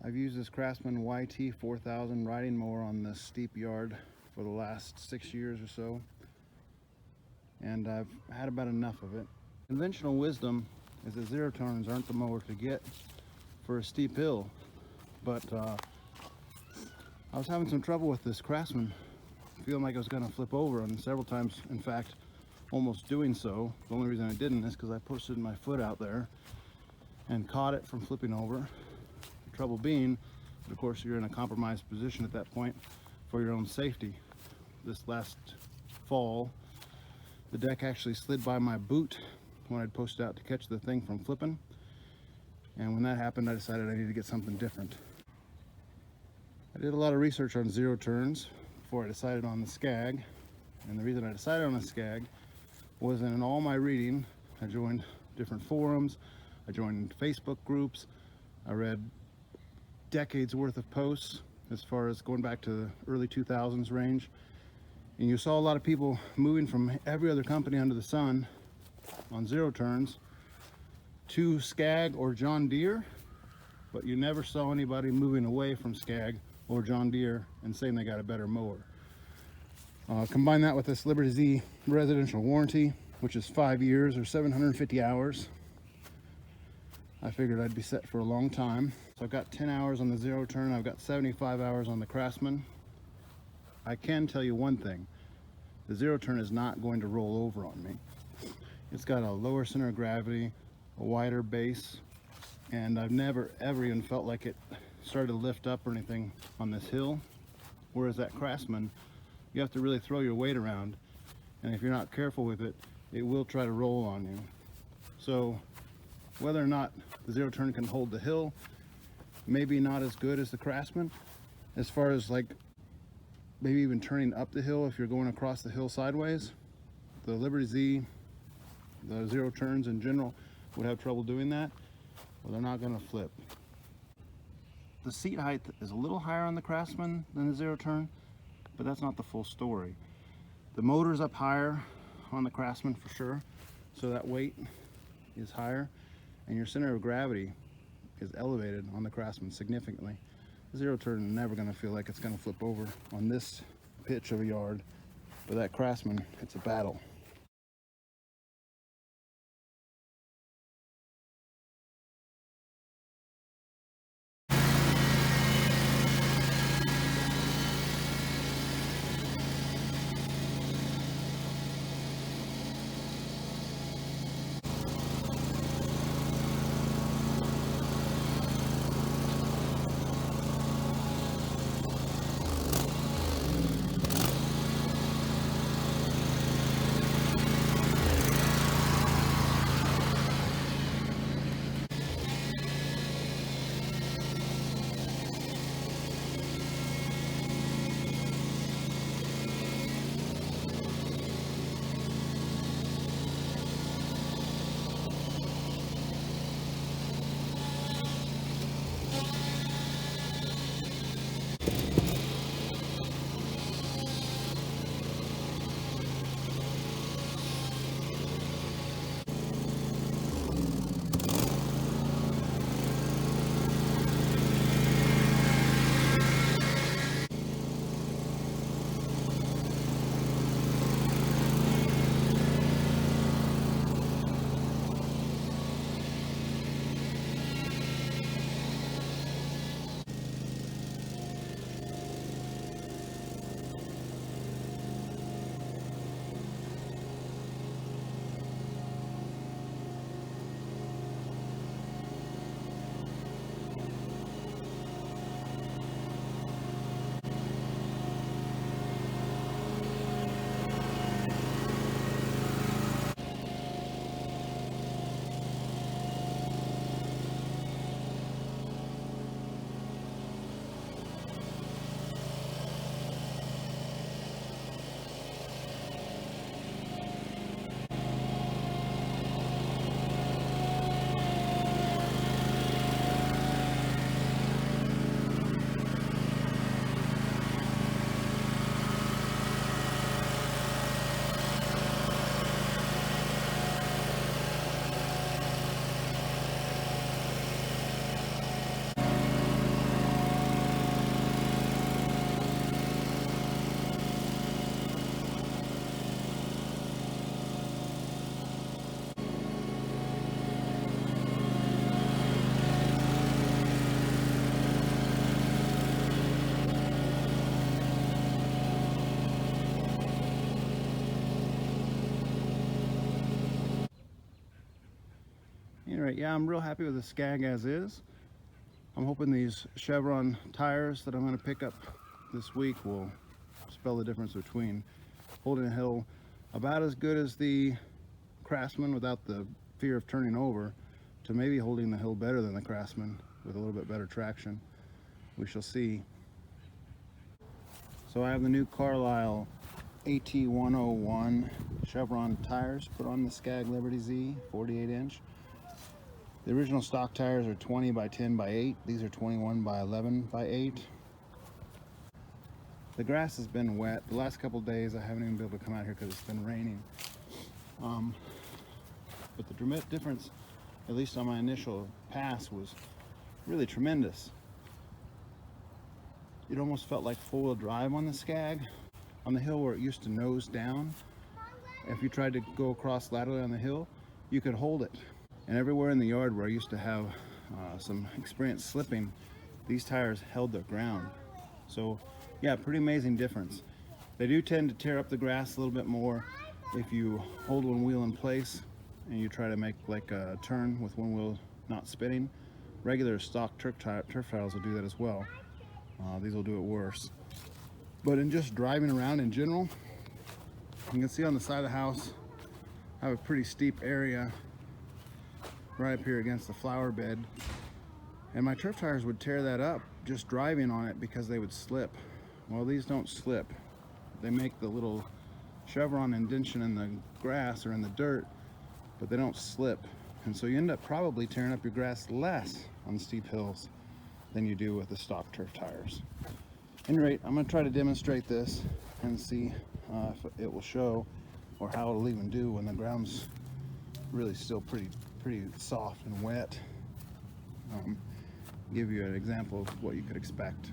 I've used this Craftsman YT4000 Riding Mower on this steep yard for the last 6 years or so, and I've had about enough of it. Conventional wisdom is that zero turns aren't the mower to get for a steep hill, but I was having some trouble with this Craftsman, feeling like I was going to flip over, and several times, in fact, almost doing so. The only reason I didn't is because I posted my foot out there and caught it from flipping over. The trouble being, of course, you're in a compromised position at that point for your own safety. This last fall, the deck actually slid by my boot when I'd posted out to catch the thing from flipping, and when that happened, I decided I needed to get something different. I did a lot of research on zero turns before I decided on the SCAG, and the reason I decided on the SCAG was in all my reading, I joined different forums, I joined Facebook groups, I read decades worth of posts as far as going back to the early 2000s range, and you saw a lot of people moving from every other company under the sun on zero turns to SCAG or John Deere, but you never saw anybody moving away from SCAG or John Deere and saying they got a better mower. Combine that with this Liberty Z residential warranty, which is 5 years or 750 hours. I figured I'd be set for a long time. So I've got 10 hours on the zero turn, I've got 75 hours on the Craftsman. I can tell you one thing, the zero turn is not going to roll over on me. It's got a lower center of gravity, a wider base, and I've never ever even felt like it started to lift up or anything on this hill. Whereas that Craftsman, you have to really throw your weight around, and if you're not careful with it, it will try to roll on you. So whether or not the zero turn can hold the hill, maybe not as good as the Craftsman, as far as like maybe even turning up the hill if you're going across the hill sideways. The Liberty Z, the zero turns in general, would have trouble doing that, but they're not going to flip. The seat height is a little higher on the Craftsman than the zero turn, but that's not the full story. The motor's up higher on the Craftsman for sure, so that weight is higher, and your center of gravity is elevated on the Craftsman significantly. The zero turn is never going to feel like it's going to flip over on this pitch of a yard, but that Craftsman, it's a battle. Anyway, yeah, I'm real happy with the SCAG as is. I'm hoping these Chevron tires that I'm going to pick up this week will spell the difference between holding a hill about as good as the Craftsman without the fear of turning over, to maybe holding the hill better than the Craftsman with a little bit better traction. We shall see. So I have the new Carlisle AT101 Chevron tires put on the SCAG Liberty Z 48-inch. The original stock tires are 20 by 10 by 8. These are 21 by 11 by 8. The grass has been wet. The last couple of days I haven't even been able to come out here because it's been raining. But the difference, at least on my initial pass, was really tremendous. It almost felt like four-wheel drive on the SCAG. On the hill where it used to nose down, if you tried to go across laterally on the hill, you could hold it. And everywhere in the yard where I used to have some experience slipping, these tires held their ground. So yeah, pretty amazing difference. They do tend to tear up the grass a little bit more if you hold one wheel in place and you try to make like a turn with one wheel not spinning. Regular stock turf tires will do that as well. These will do it worse. But in just driving around in general, you can see on the side of the house, I have a pretty steep area right up here against the flower bed. And my turf tires would tear that up just driving on it because they would slip. Well, these don't slip. They make the little chevron indentation in the grass or in the dirt, but they don't slip. And so you end up probably tearing up your grass less on steep hills than you do with the stock turf tires. At any rate, I'm going to try to demonstrate this and see if it will show, or how it'll even do when the ground's really still pretty soft and wet. Give you an example of what you could expect.